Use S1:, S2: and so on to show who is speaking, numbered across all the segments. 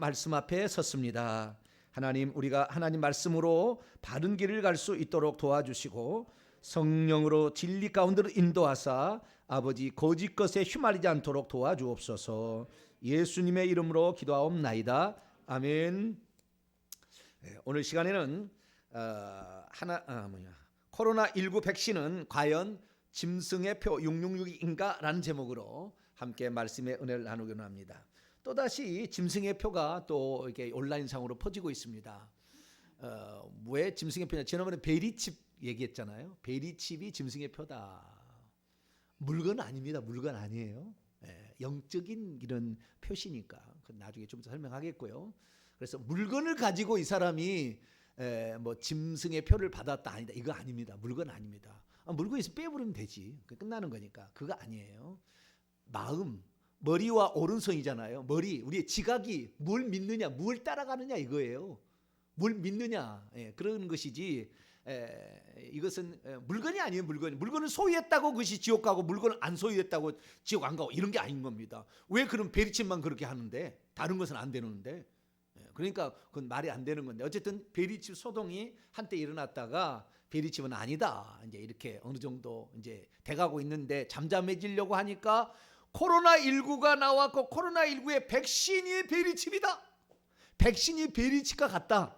S1: 말씀 앞에 섰습니다. 하나님, 우리가 하나님 말씀으로 바른 길을 갈 수 있도록 도와주시고 성령으로 진리 가운데로 인도하사 아버지 거짓 것에 휘말리지 않도록 도와주옵소서. 예수님의 이름으로 기도하옵나이다. 아멘. 오늘 시간에는 코로나19 백신은 과연 짐승의 표 666인가? 라는 제목으로 함께 말씀의 은혜를 나누기로 합니다. 또다시 짐승의 표가 또 이렇게 온라인상으로 퍼지고 있습니다. 왜 짐승의 표냐? 지난번에 베리칩 얘기했잖아요. 베리칩이 짐승의 표다. 물건 아닙니다. 물건 아니에요. 영적인 이런 표시니까 나중에 좀 더 설명하겠고요. 그래서 물건을 가지고 이 사람이 뭐 짐승의 표를 받았다 아니다, 이거 아닙니다. 물건 아닙니다. 물건 있으면 빼버리면 되지, 끝나는 거니까. 그거 아니에요. 마음, 머리와 오른손이잖아요. 머리, 우리의 지각이 뭘 믿느냐, 뭘 따라가느냐 이거예요. 뭘 믿느냐, 그런 것이지. 이것은 물건이 아니에요. 물건을 소유했다고 그것이 지옥 가고, 물건을 안 소유했다고 지옥 안 가고, 이런 게 아닌 겁니다. 왜 그럼 베리칩만 그렇게 하는데 다른 것은 안 되는데? 그러니까 그건 말이 안 되는 건데, 어쨌든 베리칩 소동이 한때 일어났다가 베리칩은 아니다, 이제 이렇게 어느 정도 이제 돼가고 있는데, 잠잠해지려고 하니까 코로나19가 나왔고, 코로나19의 백신이 베리칩이다, 백신이 베리칩과 같다,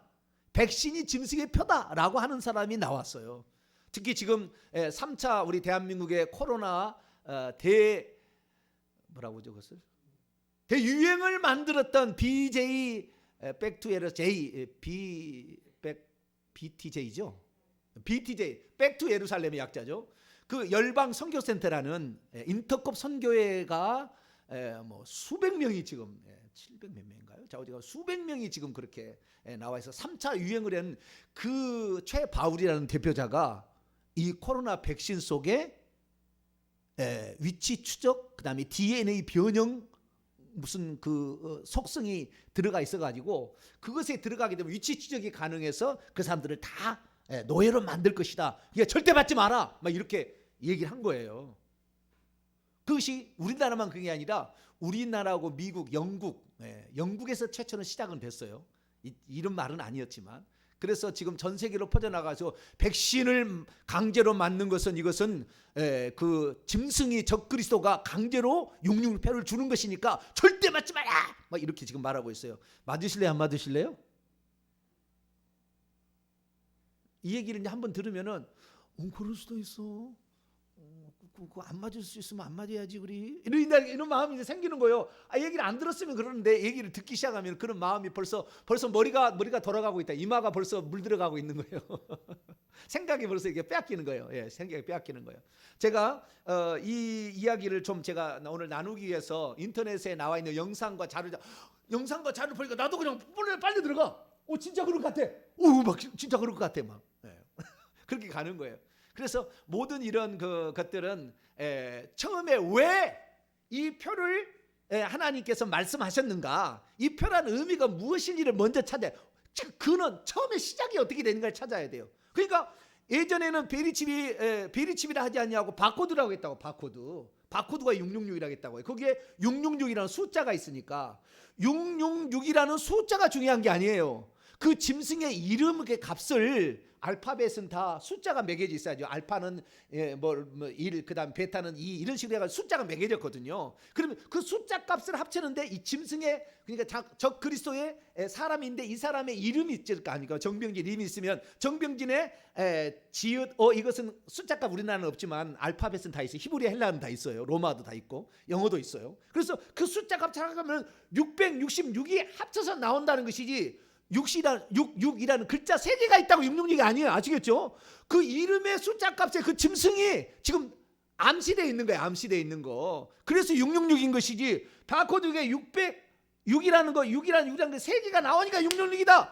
S1: 백신이 짐승의 표다라고 하는 사람이 나왔어요. 특히 지금 3차 우리 대한민국의 코로나 뭐라고죠 그것을? 대유행을 만들었던 BJ 백투에러 J BTJ죠. BTJ 백투 예루살렘의 약자죠. 그 열방 선교센터라는 인터컵 선교회가 뭐 수백 명이 지금 700 몇 명인가요? 자, 어디가 수백 명이 지금 그렇게 나와 있어. 3차 유행을 한 그 최바울이라는 대표자가 이 코로나 백신 속에 위치 추적, 그다음에 DNA 변형 무슨 그 속성이 들어가 있어가지고, 그것에 들어가게 되면 위치 추적이 가능해서 그 사람들을 다 노예로 만들 것이다. 이게 절대 받지 마라, 막 이렇게 얘기를 한 거예요. 그것이 우리나라만 그게 아니라 우리나라하고 미국, 영국에서 최초는 시작은 됐어요. 이런 말은 아니었지만. 그래서 지금 전 세계로 퍼져나가서 백신을 강제로 맞는 것은, 이것은 그 짐승이 적그리스도가 강제로 666표를 주는 것이니까 절대 맞지 마라, 막 이렇게 지금 말하고 있어요. 맞으실래요, 안 맞으실래요? 이 얘기를 이제 한번 들으면은 그럴 수도 있어, 안 맞을 수 있으면 안 맞아야지 우리, 이런 마음이 이제 생기는 거예요. 얘기를 안 들었으면 그러는데, 얘기를 듣기 시작하면 그런 마음이 벌써 머리가 돌아가고 있다. 이마가 벌써 물들어가고 있는 거예요. 생각이 벌써 이게 빼앗기는 거예요. 생각이 빼앗기는 거예요. 제가 이 이야기를 좀 제가 오늘 나누기 위해서 인터넷에 나와 있는 영상과 자료를 보니까 나도 그냥 빨리 들어가. 진짜 그럴 것 같아. 막 진짜 그럴 것 같아, 막. 그렇게 가는 거예요. 그래서 모든 이런 것들은 처음에 왜 이 표를 하나님께서 말씀하셨는가, 이 표라는 의미가 무엇인지를 먼저 찾아야, 그는 처음에 시작이 어떻게 되는가를 찾아야 돼요. 그러니까 예전에는 베리칩이라 하지 않냐고 바코드라고 했다고. 바코드가 666이라고 했다고 해요. 거기에 666이라는 숫자가 있으니까 666이라는 숫자가 중요한 게 아니에요. 그 짐승의 이름의 값을, 알파벳은 다 숫자가 매겨져 있어야죠. 알파는 1, 그다음 베타는 2, 이런 식으로 해가지고 숫자가 매겨졌거든요. 그러면 그 숫자 값을 합치는데 이 짐승의, 그러니까 적 그리스도의 사람인데, 이 사람의 이름이 있을 거 아닙니까? 정병진 이름이 있으면 정병진의 지읒, 이것은 숫자 값 우리나라는 없지만 알파벳은 다 있어요. 히브리, 헬라어는 다 있어요. 로마도 다 있고 영어도 있어요. 그래서 그 숫자 값 찾아가면 666이 합쳐서 나온다는 것이지, 6이라는 글자 3개가 있다고 666이 아니에요. 아시겠죠? 그 이름의 숫자 값에 그 짐승이 지금 암시되어 있는 거예요. 암시되어 있는 거. 그래서 666인 것이지, 바코드에 600이라는 거 6이라는 게 3개가 나오니까 666이다.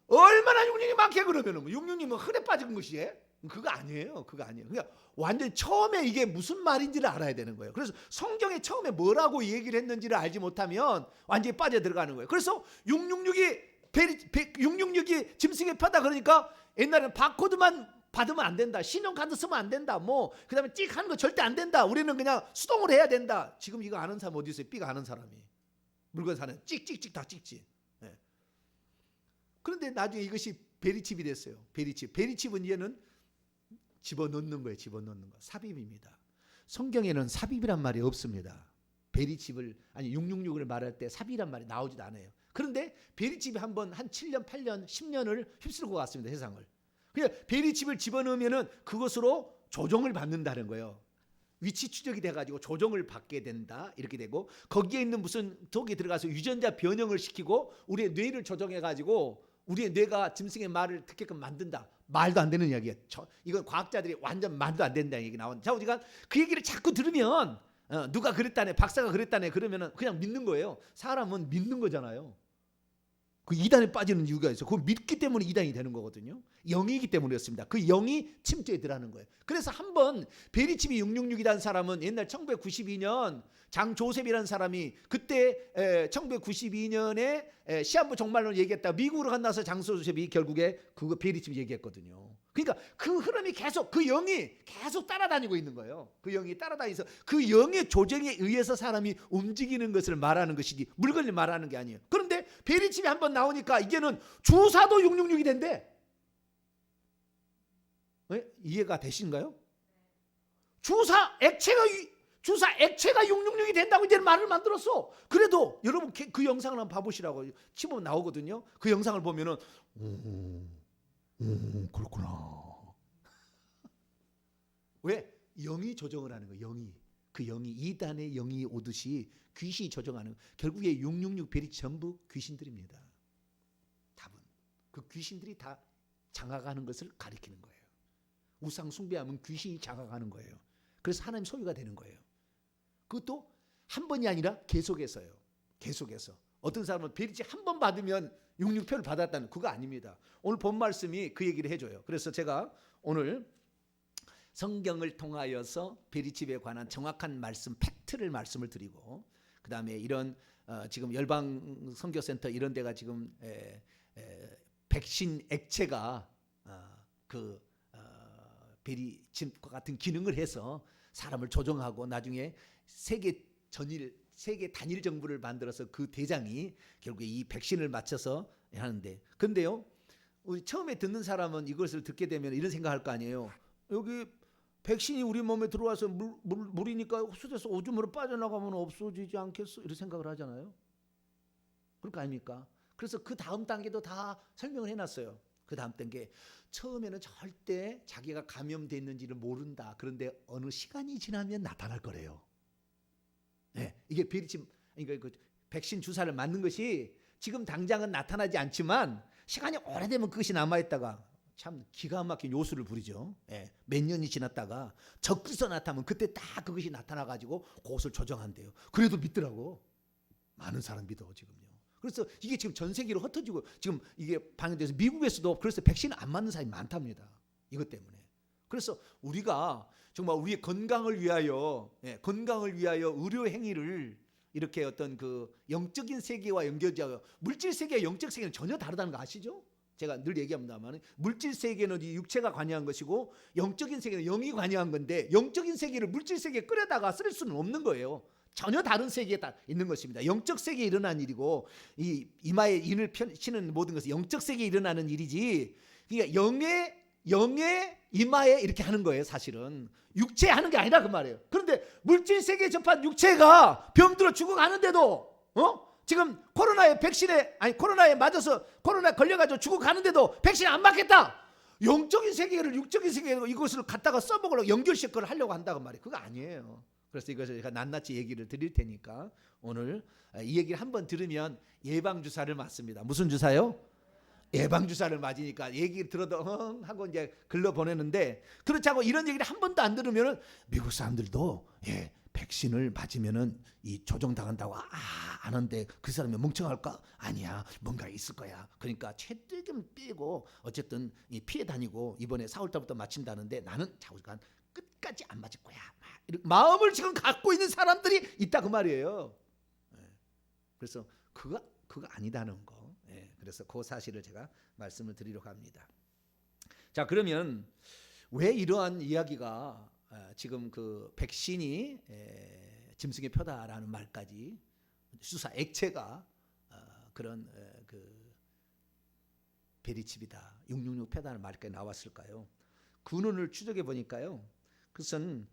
S1: 얼마나 666이 많게 그러면 666은 흔해 빠진 것이, 그거 아니에요. 그러니까 완전 처음에 이게 무슨 말인지를 알아야 되는 거예요. 그래서 성경에 처음에 뭐라고 얘기를 했는지를 알지 못하면 완전히 빠져들어가는 거예요. 그래서 666이 짐승의 표다. 그러니까 옛날에는 바코드만 받으면 안 된다, 신용카드 쓰면 안 된다, 그 다음에 찍 하는 거 절대 안 된다, 우리는 그냥 수동으로 해야 된다. 지금 이거 아는 사람 어디 있어요? 삐가 아는 사람이. 물건 사는 찍찍찍 다 찍지. 그런데 나중에 이것이 베리칩이 됐어요. 베리칩은 이제는 집어넣는 거예요. 집어넣는 거. 삽입입니다. 성경에는 삽입이란 말이 없습니다. 베리칩을 666을 말할 때 삽입이란 말이 나오지도 않아요. 그런데 베리칩이 한 7년, 8년, 10년을 휩쓸고 갔습니다. 세상을. 그냥 베리칩을 집어넣으면은 그것으로 조종을 받는다는 거예요. 위치 추적이 돼가지고 조종을 받게 된다 이렇게 되고, 거기에 있는 무슨 독이 들어가서 유전자 변형을 시키고 우리의 뇌를 조종해가지고 우리의 뇌가 짐승의 말을 듣게끔 만든다. 말도 안 되는 이야기예요. 이건 과학자들이 완전 말도 안 된다는 얘기 나오는. 자, 우리가 그 얘기를 자꾸 들으면 누가 그랬다네, 박사가 그랬다네 그러면은 그냥 믿는 거예요. 사람은 믿는 거잖아요. 그 이단에 빠지는 이유가 있어. 그걸 믿기 때문에 이단이 되는 거거든요. 영이기 때문이었습니다. 그 영이 침투에 들어가는 거예요. 그래서 한번 베리칩이 666이라는 사람은 옛날 1992년 장조셉이라는 사람이 그때 1992년에 시한부 종말론을 얘기했다. 미국으로 건너서 장조셉이 결국에 그거 베리칩 얘기했거든요. 그러니까 그 흐름이 계속, 그 영이 계속 따라다니고 있는 거예요. 그 영이 따라다니면서 그 영의 조정에 의해서 사람이 움직이는 것을 말하는 것이지 물건을 말하는 게 아니에요. 그런데 베리칩이 한번 나오니까 이제는 주사도 666이 된대. 이해가 되신가요? 주사 액체가 666이 된다고 이제 말을 만들었어. 그래도 여러분 그 영상을 한번 봐보시라고. 치면 나오거든요. 그 영상을 보면은 그렇구나. 왜? 영이 조정을 하는 거예요. 영이. 그 영이 이단의 영이 오듯이 귀신이 조정하는, 결국에 666 별이 전부 귀신들입니다. 답은 그 귀신들이 다 장악하는 것을 가리키는 거예요. 우상 숭배하면 귀신이 장악하는 거예요. 그래서 하나님 소유가 되는 거예요. 그것도 한 번이 아니라 계속해서요. 계속해서. 어떤 사람은 베리칩 한 번 받으면 666표를 받았다는, 그거 아닙니다. 오늘 본 말씀이 그 얘기를 해줘요. 그래서 제가 오늘 성경을 통하여서 베리칩에 관한 정확한 말씀, 팩트를 말씀을 드리고, 그 다음에 이런 지금 열방 선교센터 이런 데가 지금 백신 액체가 베리칩과 같은 기능을 해서 사람을 조종하고 나중에 세계 단일 정부를 만들어서 그 대장이 결국에 이 백신을 맞춰서 하는데, 근데요, 우리 처음에 듣는 사람은 이것을 듣게 되면 이런 생각할 거 아니에요. 여기 백신이 우리 몸에 들어와서 물이니까 흡수돼서 오줌으로 빠져나가면 없어지지 않겠어? 이런 생각을 하잖아요. 그럴 거 아닙니까? 그래서 그 다음 단계도 다 설명을 해놨어요. 그 다음 단계, 처음에는 절대 자기가 감염됐는지를 모른다. 그런데 어느 시간이 지나면 나타날 거래요. 네, 이게 베리칩, 그러니까 그 백신 주사를 맞는 것이 지금 당장은 나타나지 않지만 시간이 오래되면 그것이 남아있다가 참 기가 막힌 요술을 부리죠. 예, 몇 년이 지났다가 적그리스도 나타나면 그때 딱 그것이 나타나가지고 그것을 조정한대요. 그래도 믿더라고. 많은 사람 믿어 지금요. 그래서 이게 지금 전 세계로 흩어지고 지금 이게 방영돼서 미국에서도 그래서 백신을 안 맞는 사람이 많답니다. 이것 때문에. 그래서 우리가 정말 우리의 건강을 위하여 의료 행위를 이렇게 어떤 그 영적인 세계와 연결지어, 물질 세계와 영적 세계는 전혀 다르다는 거 아시죠? 제가 늘 얘기합니다만 물질 세계는 이 육체가 관여한 것이고 영적인 세계는 영이 관여한 건데, 영적인 세계를 물질 세계에 끌어다가 쓸 수는 없는 거예요. 전혀 다른 세계에 있는 것입니다. 영적 세계에 일어난 일이고, 이 이마에 인을 치는 모든 것은 영적 세계에 일어나는 일이지, 그러니까 영의 이마에 이렇게 하는 거예요. 사실은 육체에 하는 게 아니라 그 말이에요. 그런데 물질 세계에 접한 육체가 병들어 죽어가는데도 지금 코로나에 맞아서 코로나 걸려가지고 죽어가는데도 백신 안 맞겠다. 영적인 세계를 육적인 세계로 이것을 갖다가 써먹으려고 연결시켜를 하려고 한다고 말이에요. 그거 아니에요. 그래서 이것을 제가 낱낱이 얘기를 드릴 테니까 오늘 이 얘기를 한번 들으면 예방주사를 맞습니다. 무슨 주사요? 예방주사를 맞으니까 얘기 들어도 하고 이제 글러 보내는데, 그렇지 않고 이런 얘기를 한 번도 안 들으면 미국 사람들도 백신을 맞으면은 이 조정당한다고 아는데 그 사람이 멍청할까? 아니야, 뭔가 있을 거야. 그러니까 최대금 빼고 어쨌든 피해 다니고 이번에 4월달부터 맞힌다는데 나는 자우지간 끝까지 안 맞을 거야. 마음을 지금 갖고 있는 사람들이 있다 그 말이에요. 그래서 그거 아니다는 거. 그래서 그 사실을 제가 말씀을 드리려고 합니다. 자, 그러면 왜 이러한 이야기가 지금 그 백신이 짐승의 표다라는 말까지, 주사 액체가 그런 그 베리칩이다. 666 패단을 말까지 나왔을까요? 근원을 추적해 보니까요. 그것은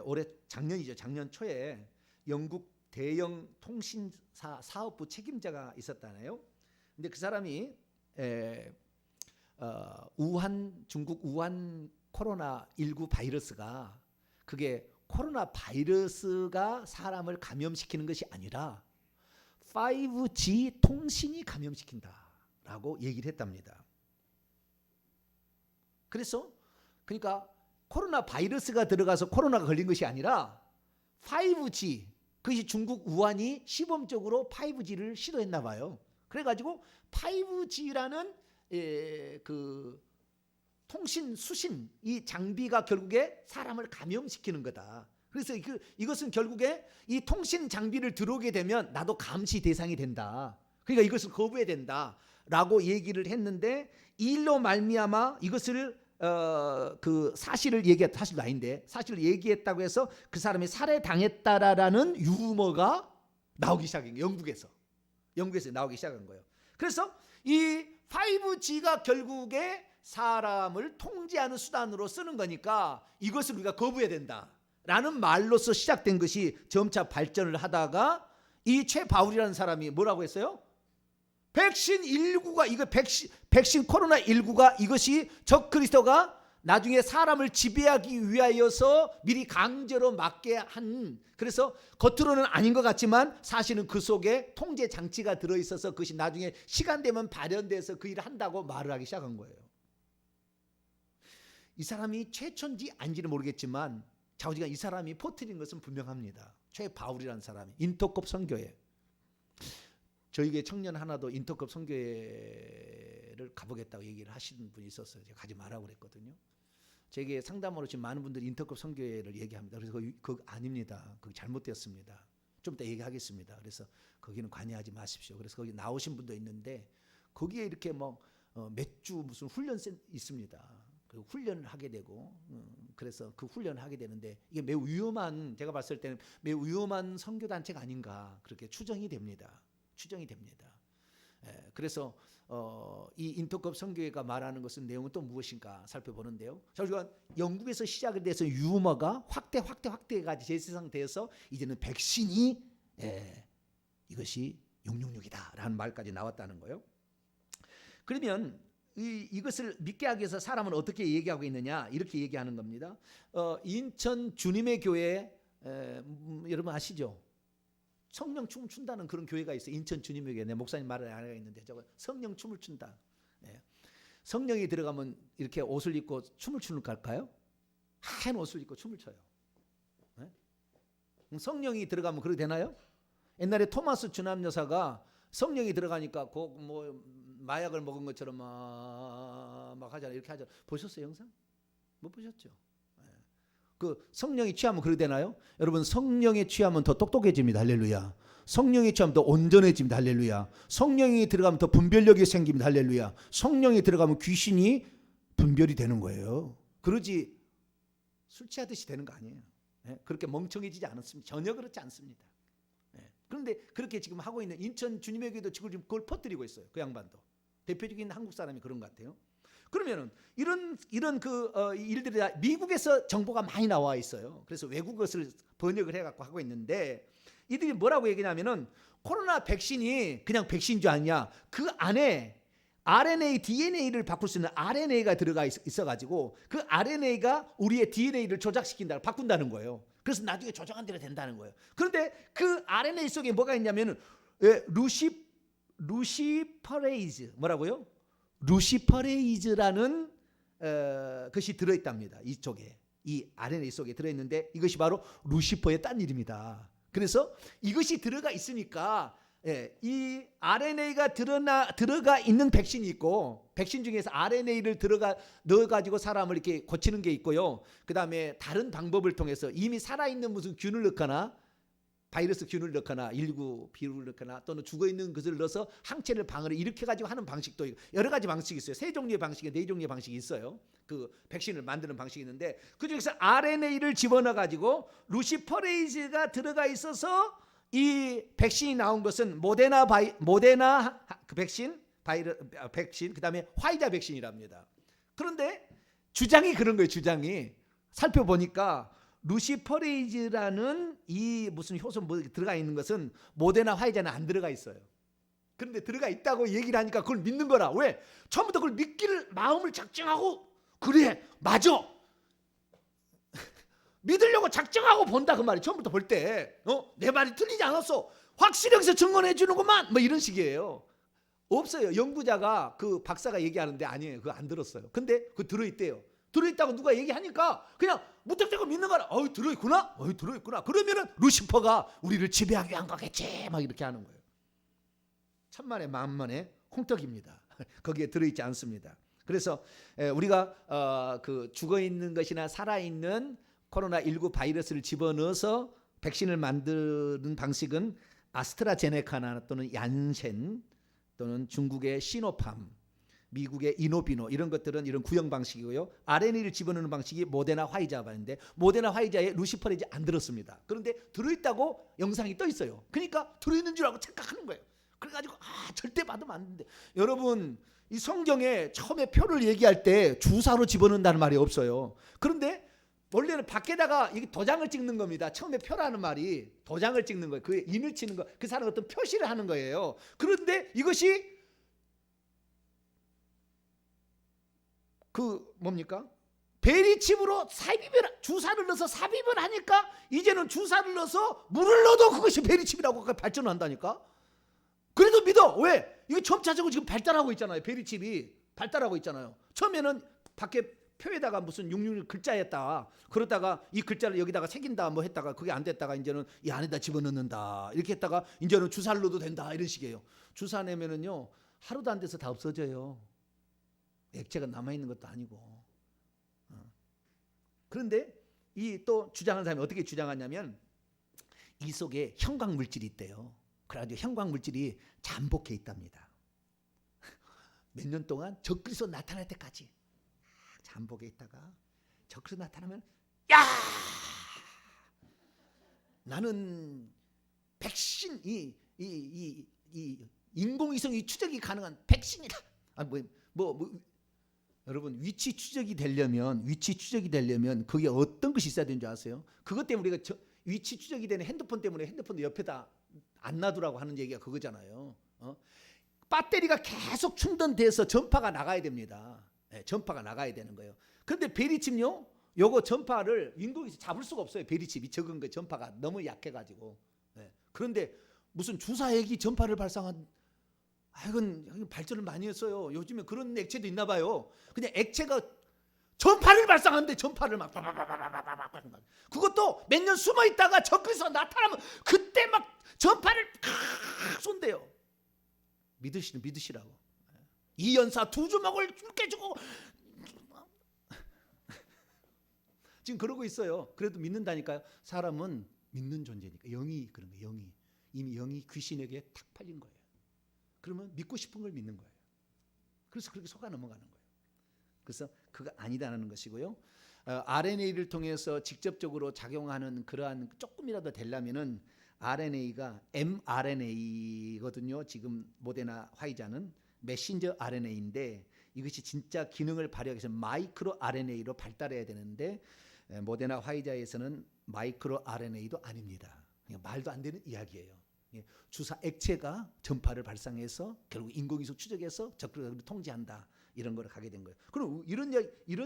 S1: 올해 작년이죠. 작년 초에 영국 대형 통신사 사업부 책임자가 있었다네요. 근데 그 사람이 우한 중국 우한 코로나19 바이러스가 그게 코로나 바이러스가 사람을 감염시키는 것이 아니라 5G 통신이 감염시킨다라고 얘기를 했답니다. 그러니까 코로나 바이러스가 들어가서 코로나가 걸린 것이 아니라 5G, 그것이 중국 우한이 시범적으로 5G를 시도했나 봐요. 그래가지고 5G라는 그 통신 수신 이 장비가 결국에 사람을 감염시키는 거다. 그래서 이것은 결국에 이 통신 장비를 들어오게 되면 나도 감시 대상이 된다. 그러니까 이것을 거부해야 된다라고 얘기를 했는데 이 일로 말미암아 이것을 그 사실을 얘기했다. 사실도 아닌데 사실을 얘기했다고 해서 그 사람이 살해당했다라는 유머가 나오기 시작한 거예요. 영국에서 나오기 시작한 거예요. 그래서 이 5G가 결국에 사람을 통제하는 수단으로 쓰는 거니까 이것을 우리가 거부해야 된다라는 말로서 시작된 것이 점차 발전을 하다가 이 최바울이라는 사람이 뭐라고 했어요? 백신 19가 이거 백신 코로나 19가 이것이 적 그리스도가 나중에 사람을 지배하기 위하여서 미리 강제로 맞게 한, 그래서 겉으로는 아닌 것 같지만 사실은 그 속에 통제 장치가 들어 있어서 그것이 나중에 시간 되면 발현돼서 그 일을 한다고 말을 하기 시작한 거예요. 이 사람이 최초인지 아닌지는 모르겠지만 자우지간 이 사람이 퍼뜨린 것은 분명합니다. 최바울이라는 사람이 인터급 선교회, 저희 교회 청년 하나도 인터급 선교회를 가보겠다고 얘기를 하시는 분이 있었어요. 제가 가지 말라고 그랬거든요. 제게 상담으로 지금 많은 분들이 인터급 선교회를 얘기합니다. 그래서 그거 아닙니다. 그거 잘못되었습니다. 좀 이따 얘기하겠습니다. 그래서 거기는 관여하지 마십시오. 그래서 거기 나오신 분도 있는데 거기에 이렇게 뭐 몇 주 무슨 훈련센 있습니다. 그 훈련을 하게 되고 그래서 그 훈련을 하게 되는데 이게 매우 위험한, 제가 봤을 때는 매우 위험한 선교단체가 아닌가 그렇게 추정이 됩니다. 그래서 이 인터급 선교회가 말하는 것은 내용은 또 무엇인가 살펴보는데요. 자, 우리가 영국에서 시작이 돼서 유머가 확대가 제세상돼서 이제는 백신이 이것이 666이다라는 말까지 나왔다는 거예요. 그러면 이것을 믿게 하기 위해서 사람은 어떻게 얘기하고 있느냐, 이렇게 얘기하는 겁니다. 인천 주님의 교회 여러분 아시죠? 성령 춤을 춘다는 그런 교회가 있어요. 인천 주님의 교회. 내 목사님 말을 안 하고 있는데 저거 성령 춤을 춘다. 성령이 들어가면 이렇게 옷을 입고 춤을 추는 걸까요? 하얀 옷을 입고 춤을 춰요. 성령이 들어가면 그렇게 되나요? 옛날에 토마스 주남 여사가 성령이 들어가니까 뭐 마약을 먹은 것처럼 막 하잖아요. 이렇게 하잖아요. 보셨어요, 영상? 못 보셨죠? 그 성령이 취하면 그렇게 되나요? 여러분, 성령에 취하면 더 똑똑해집니다. 할렐루야. 성령에 취하면 더 온전해집니다. 할렐루야. 성령이 들어가면 더 분별력이 생깁니다. 할렐루야. 성령이 들어가면 귀신이 분별이 되는 거예요. 그러지 술 취하듯이 되는 거 아니에요. 그렇게 멍청해지지 않았습니다. 전혀 그렇지 않습니다. 그런데 그렇게 지금 하고 있는 인천 주님의 교회도 지금 그걸 퍼뜨리고 있어요. 그 양반도. 대표적인 한국 사람이 그런 것 같아요. 그러면은 이런 그 일들이 미국에서 정보가 많이 나와 있어요. 그래서 외국 것을 번역을 해갖고 하고 있는데 이들이 뭐라고 얘기냐면은 코로나 백신이 그냥 백신인 줄 아냐? 그 안에 RNA, DNA를 바꿀 수 있는 RNA가 들어가 있어가지고 그 RNA가 우리의 DNA를 조작시킨다, 바꾼다는 거예요. 그래서 나중에 조정한 대로 된다는 거예요. 그런데 그 RNA 속에 뭐가 있냐면은 루시퍼레이즈 뭐라고요? 루시퍼레이즈라는 것이 들어있답니다. 이쪽에 이 RNA 속에 들어있는데 이것이 바로 루시퍼의 딴 이름이다. 그래서 이것이 들어가 있으니까 이 RNA가 들어가 있는 백신이 있고, 백신 중에서 RNA를 넣어가지고 사람을 이렇게 고치는 게 있고요. 그 다음에 다른 방법을 통해서 이미 살아있는 무슨 균을 넣거나 바이러스 균을 넣거나 19 비루를 넣거나 또는 죽어있는 것을 넣어서 항체를 방어를 이렇게 가지고 하는 방식도 여러 가지 방식이 있어요. 세 종류의 방식이, 네 종류의 방식이 있어요. 그 백신을 만드는 방식이 있는데 그중에서 RNA를 집어넣어 가지고 루시퍼레이즈가 들어가 있어서 이 백신이 나온 것은 모데나 그 백신 백신, 그다음에 화이자 백신이랍니다. 그런데 주장이 그런 거예요. 주장이 살펴보니까 루시퍼레이즈라는 이 무슨 효소 뭐 들어가 있는 것은 모데나 화이자는 안 들어가 있어요. 그런데 들어가 있다고 얘기를 하니까 그걸 믿는 거라. 왜? 처음부터 그걸 믿기를 마음을 작정하고 그래 맞아 믿으려고 작정하고 본다 그 말이. 처음부터 볼 때 내 말이 틀리지 않았어 확실히 여기서 증언해 주는구만 뭐 이런 식이에요. 없어요. 연구자가 그 박사가 얘기하는데 아니에요. 그거 안 들었어요. 근데 그거 들어있대요. 들어있다고 누가 얘기하니까 그냥 무턱대고 믿는 거라. 들어있구나. 들어있구나. 그러면은 루시퍼가 우리를 지배하기 위한 거겠지 막 이렇게 하는 거예요. 천만에 만만에 홍떡입니다. 거기에 들어있지 않습니다. 그래서 우리가 그 죽어있는 것이나 살아있는 코로나19 바이러스를 집어넣어서 백신을 만드는 방식은 아스트라제네카나 또는 얀센 또는 중국의 시노팜, 미국의 이노비노 이런 것들은 이런 구형 방식이고요. RNA를 집어넣는 방식이 모데나 화이자인데 모데나 화이자에 루시퍼레이즈 안 들었습니다. 그런데 들어있다고 영상이 떠 있어요. 그러니까 들어있는 줄 알고 착각하는 거예요. 그래가지고 절대 받으면 안 된대. 여러분 이 성경에 처음에 표를 얘기할 때 주사로 집어넣는다는 말이 없어요. 그런데 원래는 밖에다가 이게 도장을 찍는 겁니다. 처음에 표라는 말이 도장을 찍는 거예요. 그 인을 치는 거, 그 사람 어떤 표시를 하는 거예요. 그런데 이것이 그 뭡니까? 베리칩으로 삽입을 주사를 넣어서 삽입을 하니까 이제는 주사를 넣어서 물을 넣어도 그것이 베리칩이라고 발전을 한다니까. 그래도 믿어. 왜? 이게 점차적으로 지금 발달하고 있잖아요. 베리칩이 발달하고 있잖아요. 처음에는 밖에 표에다가 무슨 666 글자였다. 그러다가 이 글자를 여기다가 새긴다 뭐 했다가 그게 안 됐다가 이제는 이 안에다 집어넣는다. 이렇게 했다가 이제는 주사를 넣어도 된다. 이런 식이에요. 주사 내면은요 하루도 안 돼서 다 없어져요. 액체가 남아있는 것도 아니고. 그런데 이 또 주장하는 사람이 어떻게 주장하냐면 이 속에 형광 물질이 있대요. 그래가지고 형광 물질이 잠복해 있답니다. 몇 년 동안 적그리스도 나타날 때까지 잠복해 있다가 적그리스도 나타나면 야 나는 백신 이 인공위성이 추적이 가능한 백신이다. 여러분 위치 추적이 되려면 그게 어떤 것이 있어야 되는 줄 아세요? 그것 때문에 우리가 위치 추적이 되는 핸드폰 때문에 핸드폰도 옆에다 안 놔두라고 하는 얘기가 그거잖아요. 배터리가 계속 충전돼서 전파가 나가야 됩니다. 네, 전파가 나가야 되는 거예요. 그런데 베리칩요, 요거 전파를 인공위성 잡을 수가 없어요. 베리칩이 적은 거 전파가 너무 약해가지고. 네. 그런데 무슨 주사액이 전파를 발생한 이건 발전을 많이 했어요. 요즘에 그런 액체도 있나 봐요. 그냥 액체가 전파를 발생하는데 전파를 막 그것도 몇 년 숨어 있다가 적그리스도가 나타나면 그때 막 전파를 쏜대요. 믿으시라고. 이 연사 두 주먹을 깨주고 지금 그러고 있어요. 그래도 믿는다니까요. 사람은 믿는 존재니까. 영이 그런 거예요. 영이 이미 영이 귀신에게 탁 팔린 거예요. 그러면 믿고 싶은 걸 믿는 거예요. 그래서 그렇게 속아 넘어가는 거예요. 그래서 그거 아니다라는 것이고요. RNA를 통해서 직접적으로 작용하는 그러한 조금이라도 되려면은 RNA가 mRNA거든요. 지금 모데나 화이자는 메신저 RNA인데 이것이 진짜 기능을 발휘하기 위해서 마이크로 RNA로 발달해야 되는데 모데나 화이자에서는 마이크로 RNA도 아닙니다. 그냥 말도 안 되는 이야기예요. 주사 액체가 전파를 발생해서 결국 인공위성 추적해서 적그리스도를 통제한다. 이런 걸 가게 된 거예요. 그럼 이런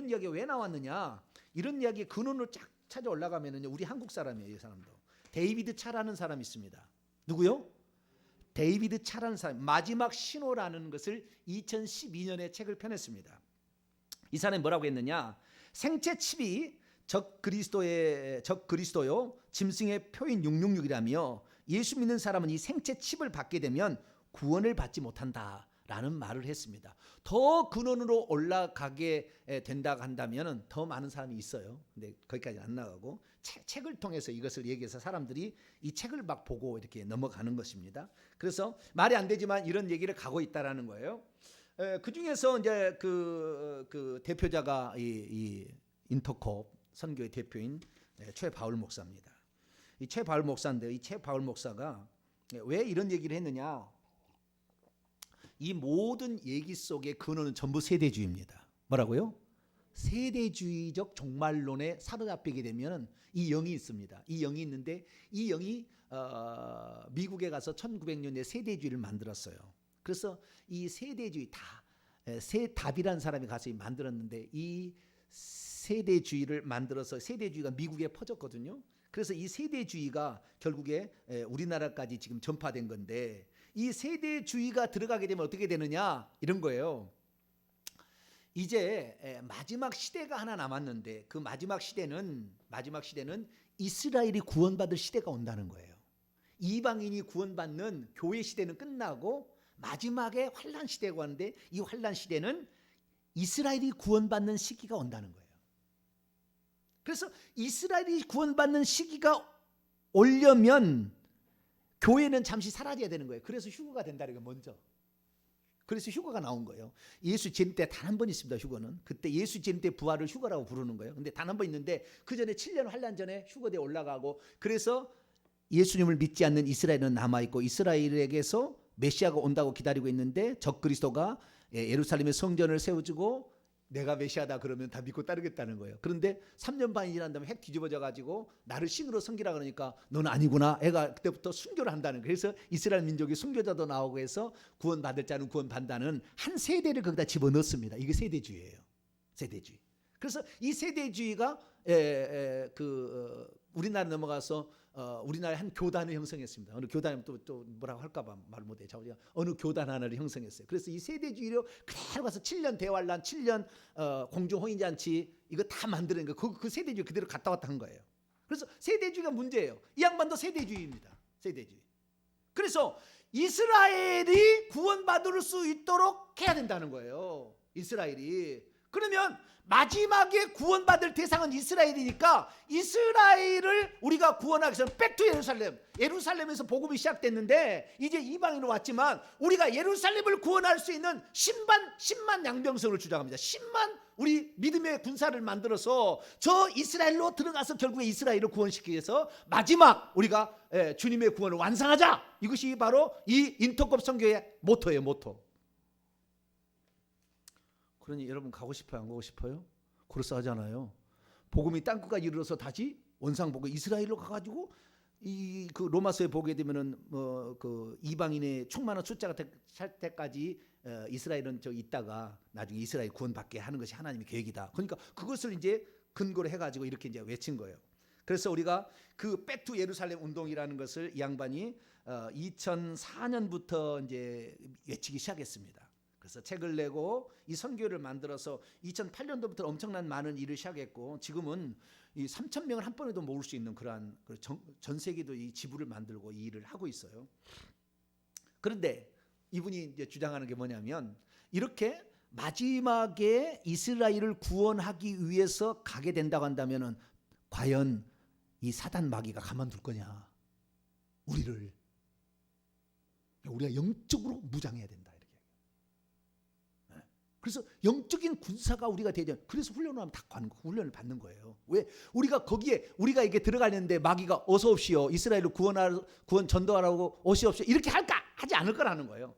S1: 이야기가 왜 나왔느냐? 이런 이야기의 근원을 쫙 찾아 올라가면은요, 우리 한국 사람이에요. 이 사람도 데이비드 차라는 사람이 있습니다. 누구요? 데이비드 차라는 사람. 마지막 신호라는 것을 2012년에 책을 펴냈습니다. 이 사람이 뭐라고 했느냐? 생체 칩이 적 그리스도요 짐승의 표인 666이라며 예수 믿는 사람은 이 생체 칩을 받게 되면 구원을 받지 못한다라는 말을 했습니다. 더 근원으로 올라가게 된다고 한다면 더 많은 사람이 있어요. 근데 거기까지 안 나가고 책을 통해서 이것을 얘기해서 사람들이 이 책을 막 보고 이렇게 넘어가는 것입니다. 그래서 말이 안 되지만 이런 얘기를 가고 있다라는 거예요. 그 중에서 이제 그 대표자가 이 인터콥 선교의 대표인 최 바울 목사입니다. 이 최 바울 목사인데 이 최 바울 목사가 왜 이런 얘기를 했느냐? 이 모든 얘기 속의 근원은 전부 세대주의입니다. 뭐라고요? 세대주의적 종말론에 사로잡히게 되면 이 영이 있습니다. 이 영이 있는데 이 영이 미국에 가서 1900년에 세대주의를 만들었어요. 그래서 이 세대주의 세답이라는 사람이 가서 만들었는데 이 세대주의를 만들어서 세대주의가 미국에 퍼졌거든요. 그래서 이 세대주의가 결국에 우리나라까지 지금 전파된 건데 이 세대주의가 들어가게 되면 어떻게 되느냐 이런 거예요. 이제 마지막 시대가 하나 남았는데 그 마지막 시대는 이스라엘이 구원받을 시대가 온다는 거예요. 이방인이 구원받는 교회 시대는 끝나고 마지막에 환란 시대가 왔는데 이 환란 시대는 이스라엘이 구원받는 시기가 온다는 거예요. 그래서 이스라엘이 구원받는 시기가 오려면 교회는 잠시 사라져야 되는 거예요. 그래서 휴거가 된다는 게 먼저. 그래서 휴거가 나온 거예요. 예수 재림 때 단 한 번 있습니다. 휴거는. 그때 예수 재림 때 부활을 휴거라고 부르는 거예요. 근데 단 한 번 있는데 그 전에 7년 환란 전에 휴거돼 올라가고 그래서 예수님을 믿지 않는 이스라엘은 남아있고 이스라엘에게서 메시아가 온다고 기다리고 있는데 적그리스도가 예루살렘의 성전을 세워주고 내가 메시아다 그러면 다 믿고 따르겠다는 거예요. 그런데 3년 반이 지난 다음에 핵 뒤집어져 가지고 나를 신으로 섬기라 그러니까 너는 아니구나. 애가 그때부터 순교를 한다는 거예요. 그래서 이스라엘 민족이 순교자도 나오고 해서 구원받을 자는 구원받는다는 한 세대를 거기다 집어넣습니다. 이게 세대주의예요. 세대주의. 그래서 이 세대주의가 우리나라 넘어가서 우리나라의 한 교단을 형성했습니다. 어느 교단은 또 뭐라고 할까봐 말 못해. 우리가 어느 교단 하나를 형성했어요. 그래서 이 세대주의로 그대로 가서 7년 대환란, 7년 공중호인잔치 이거 다 만드는 거. 그 세대주의 그대로 갔다 왔다 한 거예요. 그래서 세대주의가 문제예요. 이 양반도 세대주의입니다. 세대주의. 그래서 이스라엘이 구원받을 수 있도록 해야 된다는 거예요. 이스라엘이. 그러면 마지막에 구원받을 대상은 이스라엘이니까 이스라엘을 우리가 구원하기 위해서 백투 예루살렘에서 복음이 시작됐는데 이제 이방인으로 왔지만 우리가 예루살렘을 구원할 수 있는 10만 양병성을 주장합니다. 10만 우리 믿음의 군사를 만들어서 저 이스라엘로 들어가서 결국에 이스라엘을 구원시키기 위해서 마지막 우리가 주님의 구원을 완성하자. 이것이 바로 이 인터컵 선교의 모토예요. 모토. 그러니 여러분 가고 싶어요? 안 가고 싶어요? 그럴싸하잖아요. 복음이 땅끝까지 이르러서 다시 원상복음 이스라엘로 가가지고 그 로마서에 보게 되면은 그 이방인의 충만한 숫자가 찰 때까지 이스라엘은 있다가 나중에 이스라엘 구원받게 하는 것이 하나님의 계획이다. 그러니까 그것을 이제 근거로 해가지고 이렇게 이제 외친 거예요. 그래서 우리가 그 백투 예루살렘 운동이라는 것을 이 양반이 2004년부터 이제 외치기 시작했습니다. 그래서 책을 내고 이 선교를 만들어서 2008년도부터 엄청난 많은 일을 시작했고 지금은 이 3,000명을 한 번에도 모을 수 있는 그러한 전 세계도 이 지부를 만들고 이 일을 하고 있어요. 그런데 이분이 이제 주장하는 게 뭐냐면 이렇게 마지막에 이스라엘을 구원하기 위해서 가게 된다고 한다면은 과연 이 사단 마귀가 가만둘 거냐? 우리가 영적으로 무장해야 된다. 그래서 영적인 군사가 우리가 되죠. 그래서 훈련을 하면 다 훈련을 받는 거예요. 왜? 우리가 이게 들어가는데 마귀가 어서 옵시오. 이스라엘을 구원 전도하라고 어서 옵시오. 이렇게 할까? 하지 않을 거라는 거예요.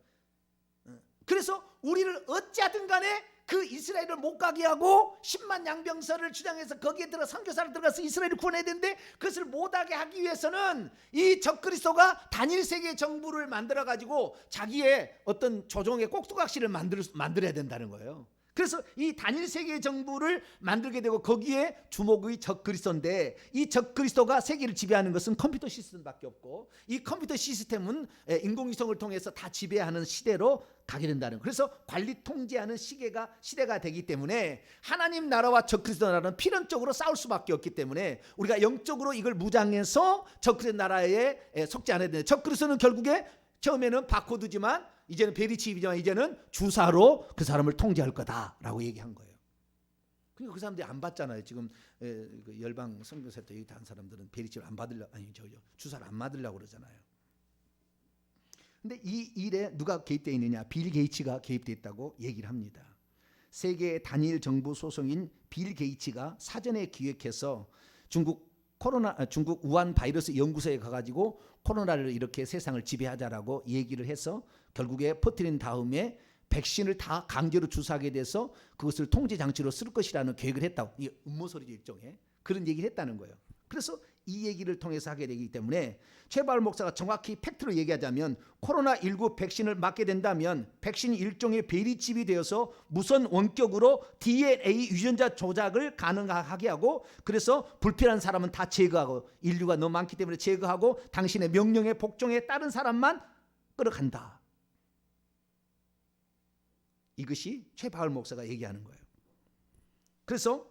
S1: 그래서 우리를 어찌하든 간에 그 이스라엘을 못 가게 하고 10만 양병설을 주장해서 거기에 들어 선교사를 들어가서 이스라엘을 구원해야 되는데 그것을 못하게 하기 위해서는 이 적그리스도가 단일 세계 정부를 만들어 가지고 자기의 어떤 조종의 꼭두각시를 만들어야 된다는 거예요. 그래서 이 단일 세계 정부를 만들게 되고 거기에 주목의 적그리스도인데 이 적그리스도가 세계를 지배하는 것은 컴퓨터 시스템밖에 없고 이 컴퓨터 시스템은 인공위성을 통해서 다 지배하는 시대로 가게 된다는 거예요. 그래서 관리 통제하는 시대가 되기 때문에 하나님 나라와 적그리스도 나라는 필연적으로 싸울 수밖에 없기 때문에 우리가 영적으로 이걸 무장해서 적그리스도 나라에 속지 않아야 되는데 적그리스도는 결국에 처음에는 바코드지만 이제는 베리칩이지만 이제는 주사로 그 사람을 통제할 거다라고 얘기한 거예요. 그러니까 그 사람들이 안 받잖아요. 지금 열방 선교사 때 여기 단 사람들은 베리칩을 안 받으려 주사를 안 맞으려고 그러잖아요. 근데 이 일에 누가 개입되어 있느냐? 빌 게이츠가 개입되어 있다고 얘기를 합니다. 세계 단일 정부 소속인 빌 게이츠가 사전에 기획해서 중국 우한 바이러스 연구소에 가가지고 코로나를 이렇게 세상을 지배하자라고 얘기를 해서 결국에 퍼뜨린 다음에 백신을 다 강제로 주사하게 돼서 그것을 통제 장치로 쓸 것이라는 계획을 했다고. 이 음모설이죠, 일종의. 그런 얘기를 했다는 거예요. 그래서 이 얘기를 통해서 하게 되기 때문에 최바울 목사가 정확히 팩트로 얘기하자면 코로나19 백신을 맞게 된다면 백신이 일종의 베리칩이 되어서 무선 원격으로 DNA 유전자 조작을 가능하게 하고, 그래서 불필요한 사람은 다 제거하고, 인류가 너무 많기 때문에 제거하고 당신의 명령에 복종에 따른 사람만 끌어간다. 이것이 최바울 목사가 얘기하는 거예요. 그래서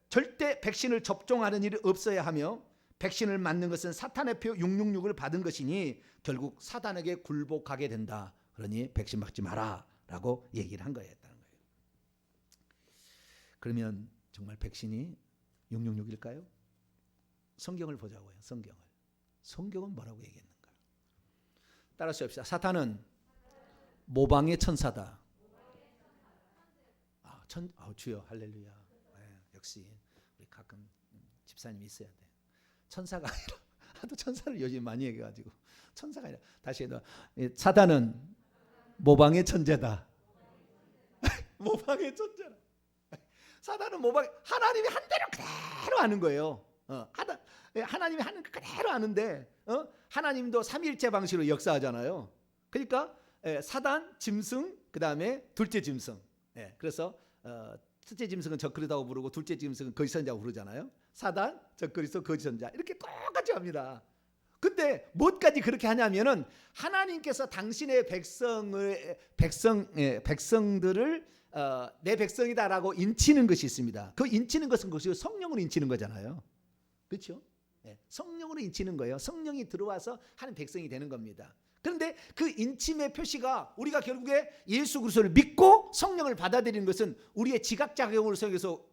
S1: 절대 백신을 접종하는 일이 없어야 하며, 백신을 맞는 것은 사탄의 표 666을 받은 것이니 결국 사단에게 굴복하게 된다. 그러니 백신 맞지 마라 라고 얘기를 한 거였다는 거예요. 그러면 정말 백신이 666일까요? 성경을 보자고요. 성경은 뭐라고 얘기했는가? 따라서 합시다. 사탄은 모방의 천사다. 주여 할렐루야. 역시 우리 가끔 집사님이 있어야 돼. 천사가 아니라 하도 천사를 요즘 많이 얘기해가지고 천사가 아니라 다시 해도 사단은 모방의 천재다. 모방의 천재다. 사단은 하나님이 한 대로 그대로 하는 거예요. 하나님이 하는 거 그대로 하는데 하나님도 삼위일체 방식으로 역사하잖아요. 그러니까 사단, 짐승, 그 다음에 둘째 짐승. 그래서 첫째 짐승은 적그리스도라고 부르고 둘째 짐승은 거짓선자라고 부르잖아요. 사단, 적그리스도, 거짓선자 이렇게 똑같이 합니다. 근데 뭐까지 그렇게 하냐면은 하나님께서 당신의 백성들을 내 백성이다라고 인치는 것이 있습니다. 그 인치는 것은 성령으로 인치는 거잖아요. 그렇죠? 성령으로 인치는 거예요. 성령이 들어와서 하는 백성이 되는 겁니다. 그런데 그 인침의 표시가 우리가 결국에 예수 그리스도를 믿고 성령을 받아들이는 것은 우리의 지각작용을 통해서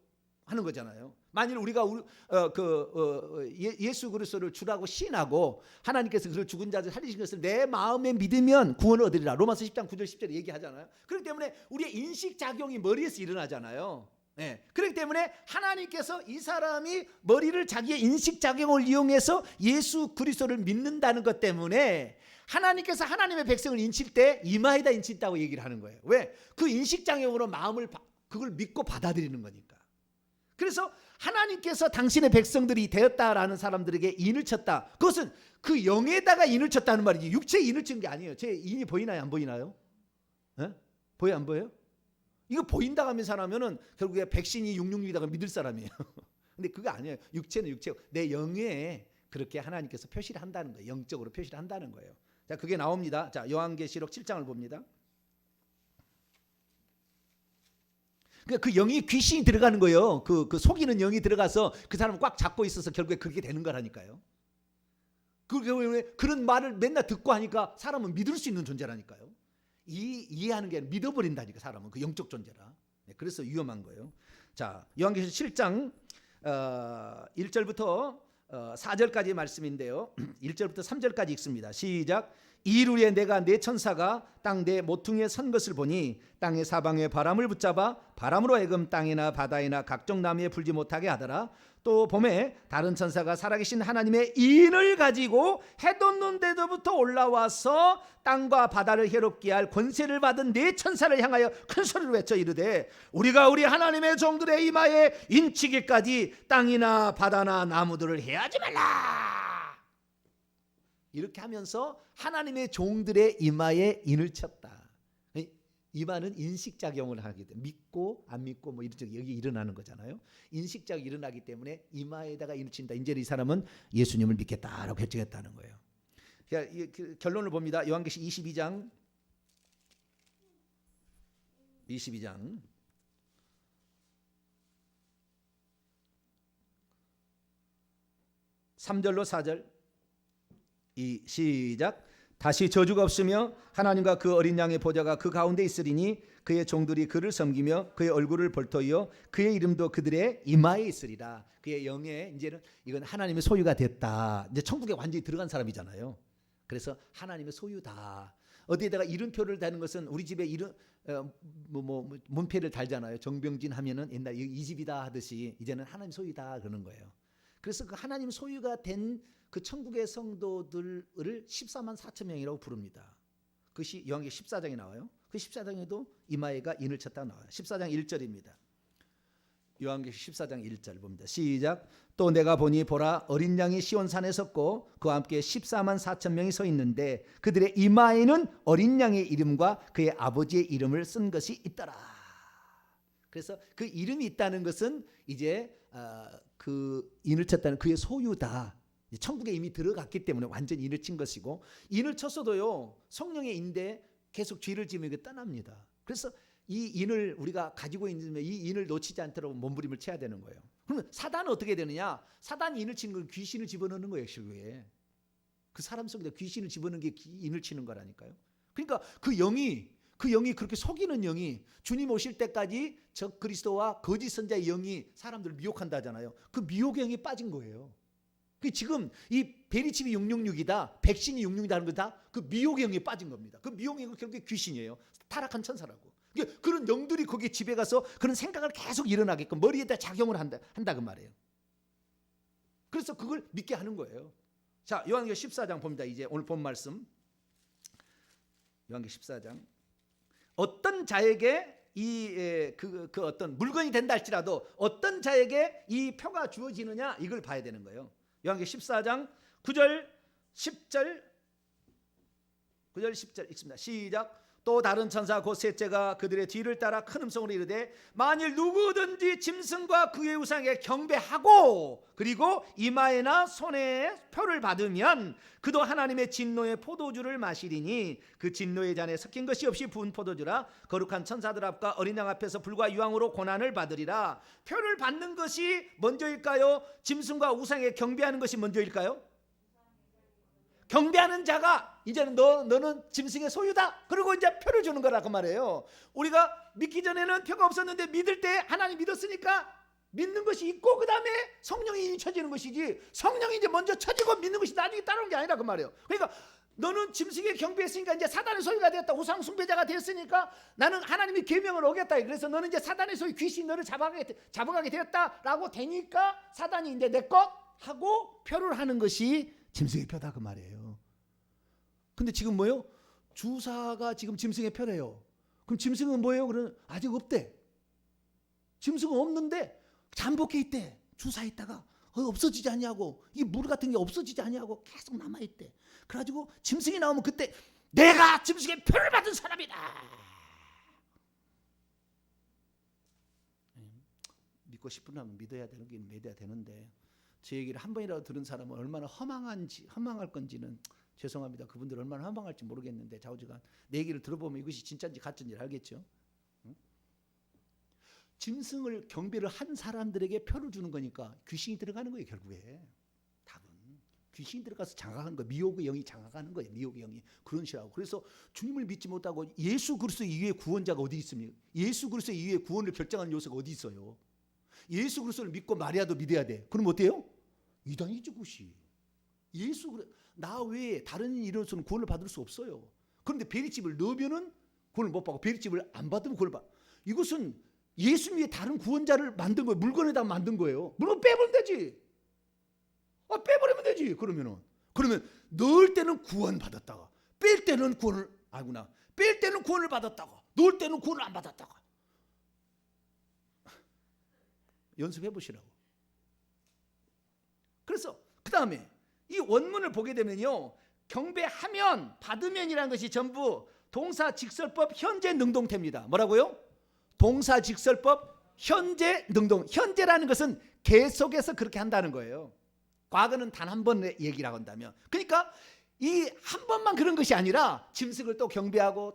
S1: 하는 거잖아요. 만일 우리가 예수 그리스도를 주라고 시인하고 하나님께서 그를 죽은 자들 살리신 것을 내 마음에 믿으면 구원을 얻으리라. 로마서 10장 9절 10절에 얘기하잖아요. 그렇기 때문에 우리의 인식작용이 머리에서 일어나잖아요. 그렇기 때문에 하나님께서 이 사람이 머리를 자기의 인식작용을 이용해서 예수 그리스도를 믿는다는 것 때문에 하나님께서 하나님의 백성을 인칠 때 이마에다 인친다고 얘기를 하는 거예요. 왜? 그 인식작용으로 마음을 그걸 믿고 받아들이는 거니까. 그래서 하나님께서 당신의 백성들이 되었다라는 사람들에게 인을 쳤다. 그것은 그 영에다가 인을 쳤다는 말이지 육체에 인을 친 게 아니에요. 제 인이 보이나요? 안 보이나요? 보여 안 보여요? 이거 보인다고 하면 사람은 결국에 백신이 666이다가 믿을 사람이에요. 근데 그거 아니에요. 육체는 육체고 내 영에 그렇게 하나님께서 표시를 한다는 거예요. 영적으로 표시를 한다는 거예요. 자, 그게 나옵니다. 자, 요한계시록 7장을 봅니다. 그러니까 그 영이 귀신이 들어가는 거예요. 그 속이는 영이 들어가서 그 사람을 꽉 잡고 있어서 결국에 그렇게 되는 거라니까요. 그런 말을 맨날 듣고 하니까 사람은 믿을 수 있는 존재라니까요. 이해하는 게 아니라 믿어버린다니까 사람은 그 영적 존재라. 그래서 위험한 거예요. 자, 요한계시록 7장 1절부터 4절까지 말씀인데요. 1절부터 3절까지 읽습니다. 시작. 이일 후에 내가 내 천사가 땅 내 모퉁이에 선 것을 보니 땅의 사방에 바람을 붙잡아 바람으로 하여금 땅이나 바다이나 각종 나무에 불지 못하게 하더라. 또 봄에 다른 천사가 살아계신 하나님의 인을 가지고 해 돋는 데서부터 올라와서 땅과 바다를 해롭게 할 권세를 받은 네 천사를 향하여 큰 소리로 외쳐 이르되 우리가 우리 하나님의 종들의 이마에 인치기까지 땅이나 바다나 나무들을 해하지 말라. 이렇게 하면서 하나님의 종들의 이마에 인을 쳤다. 이마는 인식작용을 하게 돼. 믿고 안 믿고 뭐 이런 여기 일어나는 거잖아요. 인식작용이 일어나기 때문에 이마에다가 인을 친다. 이제 이 사람은 예수님을 믿겠다라고 결정했다는 거예요. 그러니까 결론을 봅니다. 요한계시록 22장 3절로 4절 시작. 다시 저주가 없으며 하나님과 그 어린 양의 보좌가 그 가운데 있으리니 그의 종들이 그를 섬기며 그의 얼굴을 볼터이요 그의 이름도 그들의 이마에 있으리라. 그의 영에 이제는 이건 하나님의 소유가 됐다. 이제 천국에 완전히 들어간 사람이잖아요. 그래서 하나님의 소유다. 어디에다가 이름표를 다는 것은 우리 집에 이름 문패를 달잖아요. 정병진 하면은 옛날 이 집이다 하듯이 이제는 하나님 소유다 그러는 거예요. 그래서 그 하나님 소유가 된 그 천국의 성도들을 14만 4천 명이라고 부릅니다. 그것이 요한계시록 14장에 나와요. 그 14장에도 이마에가 인을 쳤다고 나와요. 14장 1절입니다. 요한계시록 14장 1절 봅니다. 시작. 또 내가 보니 보라 어린 양이 시온산에 섰고 그와 함께 14만 4천 명이 서 있는데 그들의 이마에는 어린 양의 이름과 그의 아버지의 이름을 쓴 것이 있더라. 그래서 그 이름이 있다는 것은 이제 그 인을 쳤다는 그의 소유다. 천국에 이미 들어갔기 때문에 완전히 인을 친 것이고, 인을 쳤어도요 성령의 인데 계속 죄를 지으면 떠납니다. 그래서 이 인을 우리가 가지고 있는 이 인을 놓치지 않도록 몸부림을 쳐야 되는 거예요. 그러면 사단은 어떻게 되느냐? 사단이 인을 치는 건 귀신을 집어넣는 거예요. 결국에 그 사람 속에다 귀신을 집어넣는 게 인을 치는 거라니까요. 그러니까 그 영이 그렇게 속이는 영이 주님 오실 때까지 적 그리스도와 거짓 선자의 영이 사람들을 미혹한다 하잖아요. 그 미혹의 영이 빠진 거예요. 그 지금 이 베리칩이 666이다, 백신이 666이다는 건 다 그 미혹의 영이 빠진 겁니다. 그 미혹의 영은 결국에 귀신이에요. 타락한 천사라고. 그런 영들이 거기에 집에 가서 그런 생각을 계속 일어나게끔 머리에다 작용을 한다 그 말이에요. 그래서 그걸 믿게 하는 거예요. 자, 요한계시록 14장 봅니다. 이제 오늘 본 말씀. 요한계시록 14장. 어떤 자에게 그 어떤 물건이 된다 할지라도 어떤 자에게 이 표가 주어지느냐 이걸 봐야 되는 거예요. 요한계시록 14장 9절 10절 9절 10절 읽습니다. 시작. 또 다른 천사 곧 셋째가 그들의 뒤를 따라 큰 음성으로 이르되 만일 누구든지 짐승과 그의 우상에 경배하고 그리고 이마에나 손에 표를 받으면 그도 하나님의 진노의 포도주를 마시리니 그 진노의 잔에 섞인 것이 없이 부은 포도주라. 거룩한 천사들 앞과 어린 양 앞에서 불과 유황으로 고난을 받으리라. 표를 받는 것이 먼저일까요? 짐승과 우상에 경배하는 것이 먼저일까요? 경배하는 자가 이제는 너는 짐승의 소유다. 그리고 이제 표를 주는 거라 그 말이에요. 우리가 믿기 전에는 표가 없었는데 믿을 때 하나님 믿었으니까 믿는 것이 있고 그 다음에 성령이 쳐지는 것이지, 성령이 이제 먼저 쳐지고 믿는 것이 나중에 따르는 게 아니라 그 말이에요. 그러니까 너는 짐승에 경배했으니까 이제 사단의 소유가 되었다. 우상 숭배자가 되었으니까 나는 하나님의 계명을 어겼다. 그래서 너는 이제 사단의 소유, 귀신 너를 잡아가게 되었다라고 되니까 사단이 이제 내 것 하고 표를 하는 것이 짐승의 표다 그 말이에요. 근데 지금 뭐예요? 주사가 지금 짐승의 표래요. 그럼 짐승은 뭐예요? 그러면 아직 없대. 짐승은 없는데 잠복해 있대. 주사에 있다가 없어지지 않냐고, 이 물 같은 게 없어지지 않냐고 계속 남아있대. 그래가지고 짐승이 나오면 그때 내가 짐승의 표를 받은 사람이다. 믿고 싶으면 믿어야 되는 게 믿어야 되는데, 제 얘기를 한 번이라도 들은 사람은 얼마나 허망할 건지는 죄송합니다. 그분들 얼마나 허망할지 모르겠는데 좌우지간 내 얘기를 들어보면 이것이 진짜인지 가짜인지 알겠죠? 응? 짐승을 경배를 한 사람들에게 표를 주는 거니까 귀신이 들어가는 거예요. 결국에 답은 귀신이 들어가서 장악하는 거예요. 미혹의 영이 장악하는 거예요. 미혹의 영이 그런 식이라고. 그래서 주님을 믿지 못하고 예수 그리스도 이외에 구원자가 어디 있습니까? 예수 그리스도 이외에 구원을 결정하는 요소가 어디 있어요? 예수 그리스도를 믿고 마리아도 믿어야 돼. 그럼 어때요? 이단이죠. 그것이 나 외에 다른 이로서는 구원을 받을 수 없어요. 그런데 베리집을 넣으면은 구원을 못 받고 베리집을 안 받으면 구원을 받. 이것은 예수 위에 다른 구원자를 만든 거예요. 물건에다 만든 거예요. 물건 빼버리면 되지. 빼버리면 되지. 그러면 넣을 때는 구원 받았다가 뺄 때는 구원을 뺄 때는 구원을 받았다가 넣을 때는 구원을 안 받았다가. 연습해 보시라고. 그래서 그 다음에 이 원문을 보게 되면요, 경배하면 받으면이라는 것이 전부 동사직설법 현재 능동태입니다. 뭐라고요? 동사직설법 현재 능동. 현재라는 것은 계속해서 그렇게 한다는 거예요. 과거는 단 한 번의 얘기라고 한다면, 그러니까 이 한 번만 그런 것이 아니라 짐승을 또 경배하고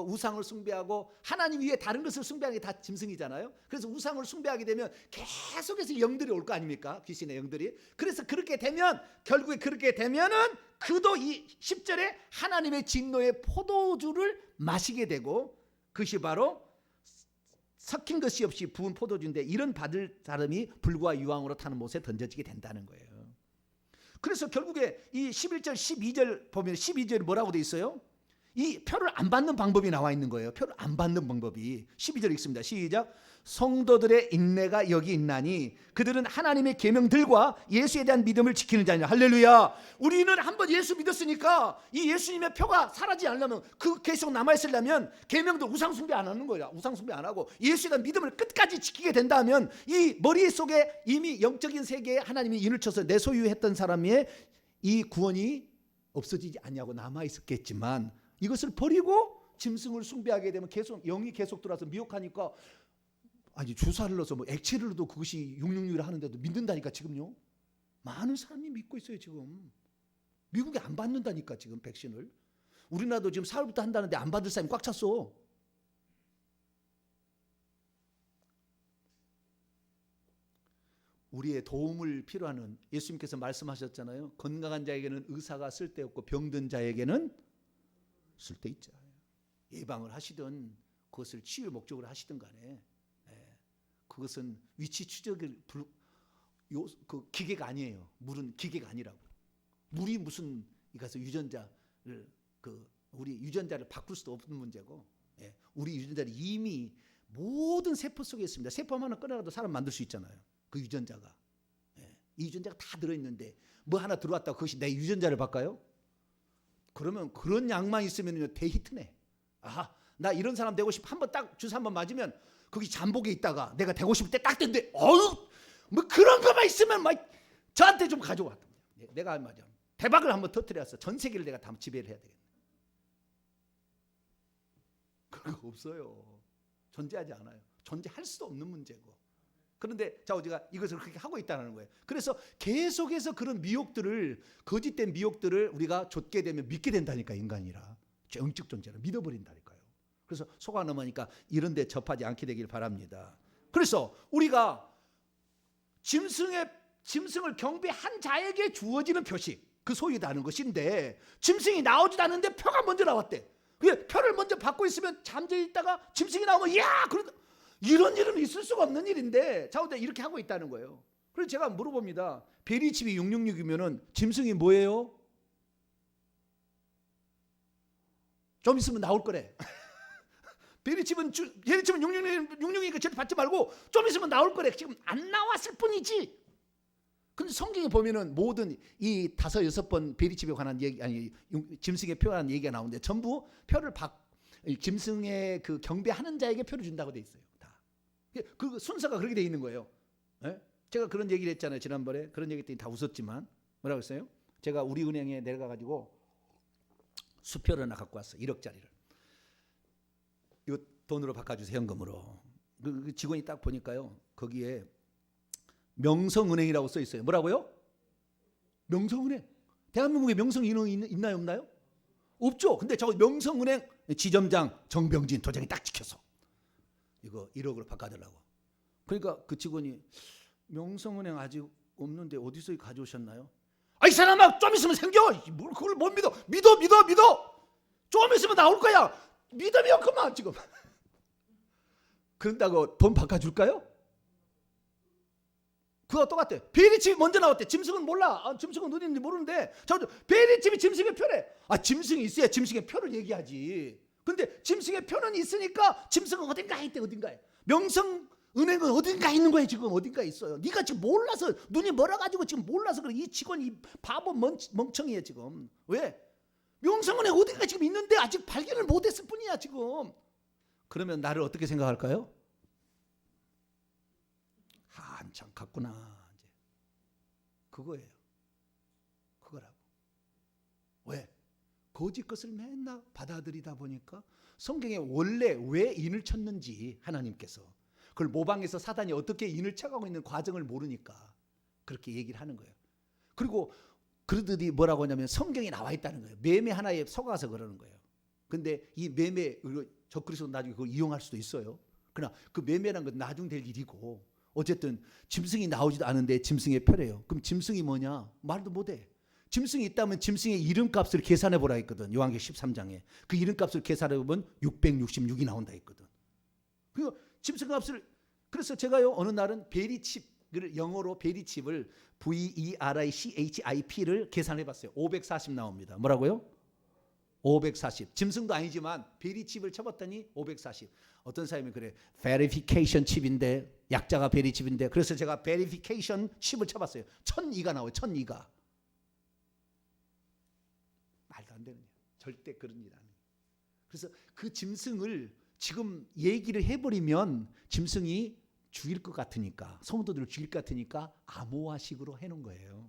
S1: 우상을 숭배하고 하나님 위에 다른 것을 숭배하는 게 다 짐승이잖아요. 그래서 우상을 숭배하게 되면 계속해서 영들이 올 거 아닙니까? 귀신의 영들이. 그래서 그렇게 되면 결국에 그렇게 되면은 그도 이 10절에 하나님의 진노의 포도주를 마시게 되고, 그것이 바로 섞인 것이 없이 부은 포도주인데 이런 받을 사람이 불과 유황으로 타는 못에 던져지게 된다는 거예요. 그래서 결국에 이 11절 12절 보면 12절에 뭐라고 돼 있어요? 이 표를 안 받는 방법이 나와 있는 거예요. 표를 안 받는 방법이. 12절 읽습니다. 시작. 성도들의 인내가 여기 있나니 그들은 하나님의 계명들과 예수에 대한 믿음을 지키는 자니라. 할렐루야. 우리는 한번 예수 믿었으니까 이 예수님의 표가 사라지지 않으려면, 그 계속 남아있으려면 계명도 우상 숭배 안 하는 거야. 우상 숭배 안 하고 예수에 대한 믿음을 끝까지 지키게 된다면 이 머릿속에 이미 영적인 세계에 하나님이 인을 쳐서 내 소유했던 사람의 이 구원이 없어지지 않냐고 남아있었겠지만, 이것을 버리고 짐승을 숭배하게 되면 계속 영이 계속 들어와서 미혹하니까, 아니 주사를 넣어서 뭐 액체를 넣어도 그것이 666을 하는데도 믿는다니까. 지금요 많은 사람이 믿고 있어요. 지금 미국에 안 받는다니까. 지금 백신을 우리나라도 지금 4월부터 한다는데 안 받을 사람이 꽉 찼어. 우리의 도움을 필요하는, 예수님께서 말씀하셨잖아요. 건강한 자에게는 의사가 쓸데없고 병든 자에게는 쓸데있죠. 예방을 하시든 그것을 치유의 목적으로 하시든 간에 그것은 위치 추적을 그 기계가 아니에요. 물은 기계가 아니라고. 물이 무슨 가서 유전자를 우리 유전자를 바꿀 수도 없는 문제고, 우리 유전자를 이미 모든 세포 속에 있습니다. 세포만 하나 꺼내라도 사람 만들 수 있잖아요. 그 유전자가. 이 유전자가 다 들어있는데 뭐 하나 들어왔다고 그것이 내 유전자를 바꿔요? 그러면 그런 약만 있으면 대히트네. 아하, 나 이런 사람 되고 싶어. 한번 딱 주사 한번 맞으면 거기 잠복에 있다가 내가 되고 싶을 때 딱 된대. 어휴, 뭐 그런 거만 있으면 막 저한테 좀 가져와. 내가 말이야 대박을 한번 터뜨려서 전 세계를 내가 다 지배를 해야 되겠네. 그거 없어요. 존재하지 않아요. 존재할 수도 없는 문제고. 그런데 자, 우리가 이것을 그렇게 하고 있다는 거예요. 그래서 계속해서 그런 미혹들을, 거짓된 미혹들을 우리가 좇게 되면 믿게 된다니까. 인간이라 영적 존재를 믿어버린다니까요. 그래서 속아 넘으니까 이런 데 접하지 않게 되길 바랍니다. 그래서 우리가 짐승을 경배한 자에게 주어지는 표식, 그 소유다는 것인데, 짐승이 나오지도 않는데 표가 먼저 나왔대. 표를 먼저 받고 있으면 잠재 있다가 짐승이 나오면 야, 그러다 이런 일은 있을 수가 없는 일인데 자우대 이렇게 하고 있다는 거예요. 그래서 제가 물어봅니다. 베리칩이 666이면은 짐승이 뭐예요? 좀 있으면 나올 거래. 베리칩은 666이니까 절대 받지 말고 좀 있으면 나올 거래. 지금 안 나왔을 뿐이지. 근데 성경에 보면은 모든 이 5, 6번 베리칩에 관한 얘기, 아니 짐승의 표라는 얘기가 나오는데 전부 표를 짐승의 그 경배하는 자에게 표를 준다고 돼 있어요. 그 순서가 그렇게 돼 있는 거예요. 제가 그런 얘기를 했잖아요. 지난번에 그런 얘기 했더니 다 웃었지만 뭐라고 했어요? 제가 우리 은행에 내려가가지고 수표를 하나 갖고 왔어. 1억짜리를. 이거 돈으로 바꿔주세요. 현금으로. 그 직원이 딱 보니까요. 거기에 명성은행이라고 써 있어요. 뭐라고요? 명성은행. 대한민국에 명성은행이 있나요? 없나요? 없죠. 근데 저 명성은행 지점장 정병진 도장이 딱 찍혀서 이거 1억으로 바꿔달라고. 그러니까 그 직원이 명성은행 아직 없는데 어디서 가져오셨나요? 이 사람아, 좀 있으면 생겨. 뭘 그걸 못 믿어. 믿어. 좀 있으면 나올 거야. 믿음이 없구만 지금. 그런다고 돈 바꿔줄까요? 그거 똑같아. 베리칩이 먼저 나왔대. 짐승은 몰라. 짐승은 어디 있는지 모르는데 베리칩이 짐승의 표래. 짐승이 있어야 짐승의 표를 얘기하지. 근데 짐승의 표는 있으니까 짐승은 어딘가에 있대. 어딘가에. 명성은행은 어딘가에 있는 거예요. 지금 어딘가에 있어요. 네가 지금 몰라서, 눈이 멀어가지고 지금 몰라서 그래. 이 직원, 이 바보 멍청이에요 지금. 왜? 명성은행 어딘가 지금 있는데 아직 발견을 못했을 뿐이야 지금. 그러면 나를 어떻게 생각할까요? 한참 갔구나. 이제 그거예요. 그거라고. 왜? 거짓 것을 맨날 받아들이다 보니까 성경에 원래 왜 인을 쳤는지 하나님께서 그걸 모방해서 사단이 어떻게 인을 쳐가고 있는 과정을 모르니까 그렇게 얘기를 하는 거예요. 그리고 그들이 뭐라고 하냐면 성경에 나와 있다는 거예요. 매매 하나에 속아서 그러는 거예요. 근데 이 매매, 적그리스도 나중에 그걸 이용할 수도 있어요. 그러나 그 매매란 건 나중 될 일이고, 어쨌든 짐승이 나오지도 않은데 짐승의 표래요. 그럼 짐승이 뭐냐? 말도 못해. 짐승이 있다면 짐승의 이름값을 계산해 보라 했거든. 요한계시록 13장에. 그 이름값을 계산해 보면 666이 나온다 했거든. 그 짐승값을, 그래서 제가요 어느 날은 베리칩을, 영어로 베리칩을 VERICHIP를 계산해 봤어요. 540 나옵니다. 뭐라고요? 540. 짐승도 아니지만 베리 칩을 쳐봤더니 540. 어떤 사람이 그래, verification 칩인데, 약자가 베리 칩인데, 그래서 제가 verification 칩을 쳐봤어요. 1002가 나와요. 1002가. 말도 안 되는 일. 절대 그런 일 아니에요. 그래서 그 짐승을 지금 얘기를 해버리면 짐승이 죽일 것 같으니까, 성도들을 죽일 것 같으니까 암호화식으로 해놓은 거예요.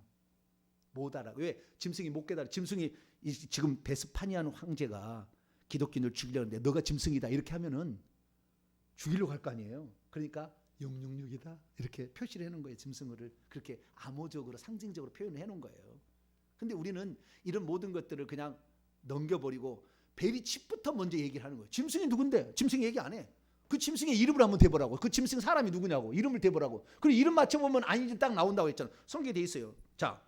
S1: 못 알아. 왜? 짐승이 못 깨달아. 짐승이 지금 베스파니안 황제가 기독교인을 죽이려는데 너가 짐승이다 이렇게 하면은 죽이려고 할 거 아니에요. 그러니까 666이다 이렇게 표시를 해놓은 거예요. 짐승을 그렇게 암호적으로 상징적으로 표현을 해놓은 거예요. 근데 우리는 이런 모든 것들을 그냥 넘겨버리고 베리 칩부터 먼저 얘기를 하는 거예요. 짐승이 누군데? 짐승 얘기 안 해. 그 짐승의 이름을 한번 대보라고. 그 짐승 사람이 누구냐고 이름을 대보라고. 그리고 이름 맞춰보면 아니지 딱 나온다고 했잖아. 성경에 돼 있어요. 자,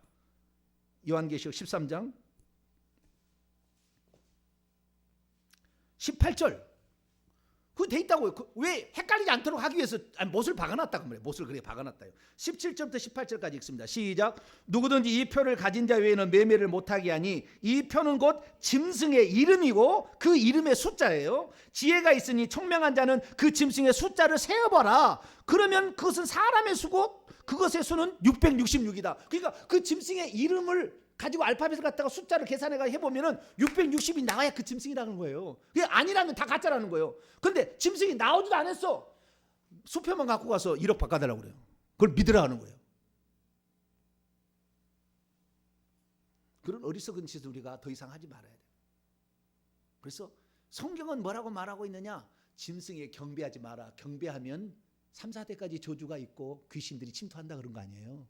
S1: 요한계시록 13장 18절 그거 돼 있다고요. 왜 헷갈리지 않도록 하기 위해서 못을 박아놨다 그 말이에요. 못을 그렇게 박아놨다요. 17절부터 18절까지 읽습니다. 시작. 누구든지 이 표를 가진 자 외에는 매매를 못하게 하니 이 표는 곧 짐승의 이름이고 그 이름의 숫자예요. 지혜가 있으니 총명한 자는 그 짐승의 숫자를 세어봐라. 그러면 그것은 사람의 수고 그것의 수는 666이다. 그러니까 그 짐승의 이름을 가지고 알파벳을 갖다가 숫자를 계산해가 해보면은 660이 나와야 그 짐승이라는 거예요. 그게 아니라면 다 가짜라는 거예요. 근데 짐승이 나오지도 않았어. 수표만 갖고 가서 1억 바꿔달라고 그래요. 그걸 믿으라 하는 거예요. 그런 어리석은 짓을 우리가 더 이상 하지 말아야 돼요. 그래서 성경은 뭐라고 말하고 있느냐? 짐승에 경배하지 마라. 경배하면 3, 4대까지 저주가 있고 귀신들이 침투한다 그런 거 아니에요.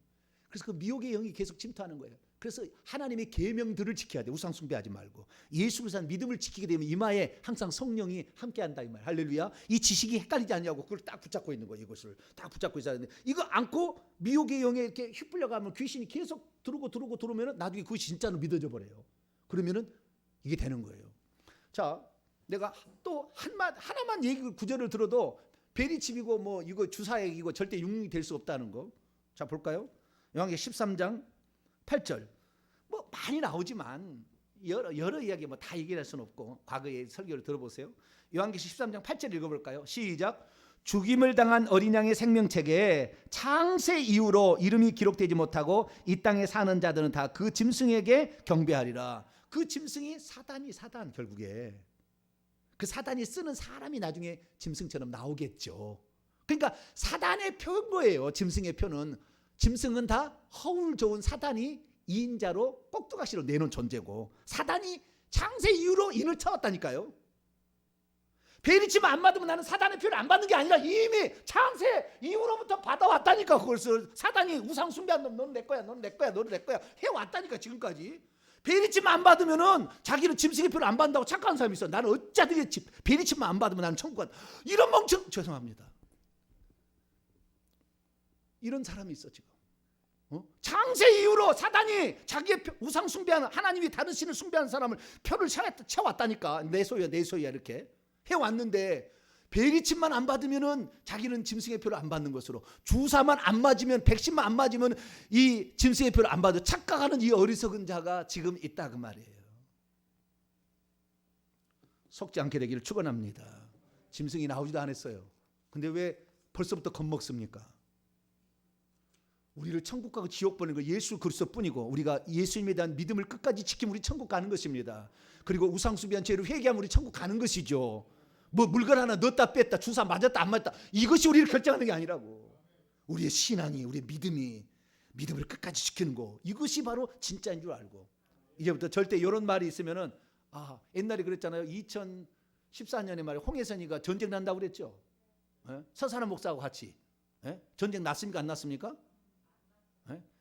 S1: 그래서 그 미혹의 영이 계속 침투하는 거예요. 그래서 하나님의 계명들을 지켜야 돼. 우상 숭배하지 말고 예수 그리스도의 믿음을 지키게 되면 이마에 항상 성령이 함께한다 이 말. 할렐루야. 이 지식이 헷갈리지 않냐고 그걸 딱 붙잡고 있는 거예요. 이것을 딱 붙잡고 있어야 되는데 이거 안고 미혹의 영에 이렇게 휘둘려가면 귀신이 계속 들어오면은 나중에 그것이 진짜로 믿어져 버려요. 그러면은 이게 되는 거예요. 자, 내가 또 하나만 얘기 구절을 들어도 베리칩이고 뭐 이거 주사액이고 절대 융이 될 수 없다는 거. 자, 볼까요? 요한계시록 13장 8절. 뭐 많이 나오지만 여러 이야기 뭐 다 얘기할 수는 없고 과거의 설교를 들어보세요. 요한계시록 13장 8절 읽어볼까요? 시작. 죽임을 당한 어린 양의 생명책에 창세 이후로 이름이 기록되지 못하고 이 땅에 사는 자들은 다 그 짐승에게 경배하리라. 그 짐승이 사단 결국에 그 사단이 쓰는 사람이 나중에 짐승처럼 나오겠죠. 그러니까 사단의 표인 거예요. 짐승의 표는. 짐승은 다 허울 좋은 사단이 이인자로 꼭두각시로 내놓은 존재고 사단이 창세 이후로 인을 쳐왔다니까요. 베리치만 안 받으면 나는 사단의 표를 안 받는 게 아니라 이미 창세 이후로부터 받아왔다니까. 그걸 사단이 우상 숭배한 너는 내 거야 너는 내 거야 너는 내 거야 해왔다니까 지금까지. 베리치만 안 받으면은 자기는 짐승의 표를 안 받는다고 착각하는 사람이 있어. 나는 어쩌든 베리치만 안 받으면 나는 천국 간다. 이런 멍청 죄송합니다. 이런 사람이 있어 지금. 창세 이후로 사단이 자기의 우상 숭배하는 하나님이 다른 신을 숭배하는 사람을 표를 채웠다니까. 내 소유야 이렇게 해왔는데 베리칩만 안 받으면은 자기는 짐승의 표를 안 받는 것으로 주사만 안 맞으면 백신만 안 맞으면 이 짐승의 표를 안 받아 착각하는 이 어리석은 자가 지금 있다 그 말이에요. 속지 않게 되기를 축원합니다. 짐승이 나오지도 않았어요. 근데 왜 벌써부터 겁먹습니까? 우리를 천국 가고 지옥 보내는 거 예수 그리스도뿐이고 우리가 예수님에 대한 믿음을 끝까지 지키면 우리 천국 가는 것입니다. 그리고 우상 숭배한 죄를 회개하면 우리 천국 가는 것이죠. 뭐 물건 하나 넣었다 뺐다 주사 맞았다 안 맞았다 이것이 우리를 결정하는 게 아니라고. 우리의 신앙이 우리의 믿음을 끝까지 지키는 거 이것이 바로 진짜인 줄 알고 이제부터 절대 이런 말이 있으면은 옛날에 그랬잖아요. 2014년에 말에 홍혜선이가 전쟁 난다고 그랬죠. 서사람 목사하고 같이 전쟁 났습니까 안 났습니까?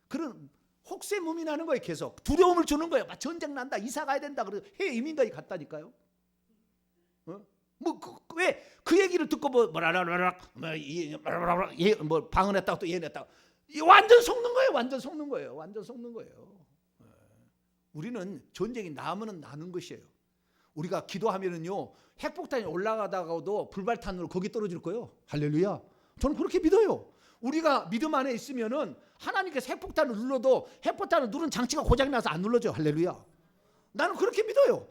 S1: 그런 혹세무민이 나는 거예요. 계속 두려움을 주는 거예요. 막 전쟁 난다 이사 가야 된다 그래서 해외 이민까지 갔다니까요. 왜 그 얘기를 듣고 뭐 방언했다고 또 예냈다고 완전 속는 거예요. 우리는 전쟁이 나면은 나는 것이에요. 우리가 기도하면은요 핵폭탄이 올라가다가도 불발탄으로 거기 떨어질 거예요. 할렐루야. 저는 그렇게 믿어요. 우리가 믿음 안에 있으면은 하나님께서 핵폭탄을 눌러도 핵폭탄을 누른 장치가 고장이 나서 안 눌러져요. 할렐루야. 나는 그렇게 믿어요.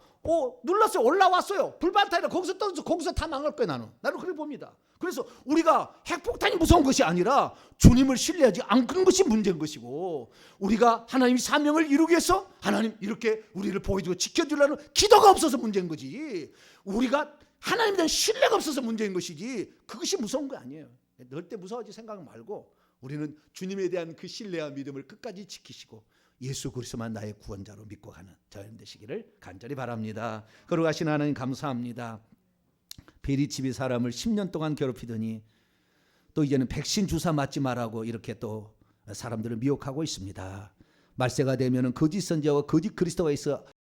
S1: 눌렀어요. 올라왔어요. 불발탄이라 거기서 떠서 거기서 다 망할 거예요. 나는 그렇게 봅니다. 그래서 우리가 핵폭탄이 무서운 것이 아니라 주님을 신뢰하지 않는 것이 문제인 것이고, 우리가 하나님의 사명을 이루기 위해서 하나님 이렇게 우리를 보여주고 지켜주려는 기도가 없어서 문제인 거지, 우리가 하나님에 대한 신뢰가 없어서 문제인 것이지, 그것이 무서운 거 아니에요. 널 때 무서워하지 생각 말고 우리는 주님에 대한 그 신뢰와 믿음을 끝까지 지키시고 예수 그리스도만 나의 구원자로 믿고 가는 저희는 되시기를 간절히 바랍니다. 거룩하신 하나님 감사합니다. 베리집이 사람을 10년 동안 괴롭히더니 또 이제는 백신 주사 맞지 말라고 이렇게 또 사람들을 미혹하고 있습니다. 말세가 되면은 거짓 선지자와 거짓 그리스도가 있어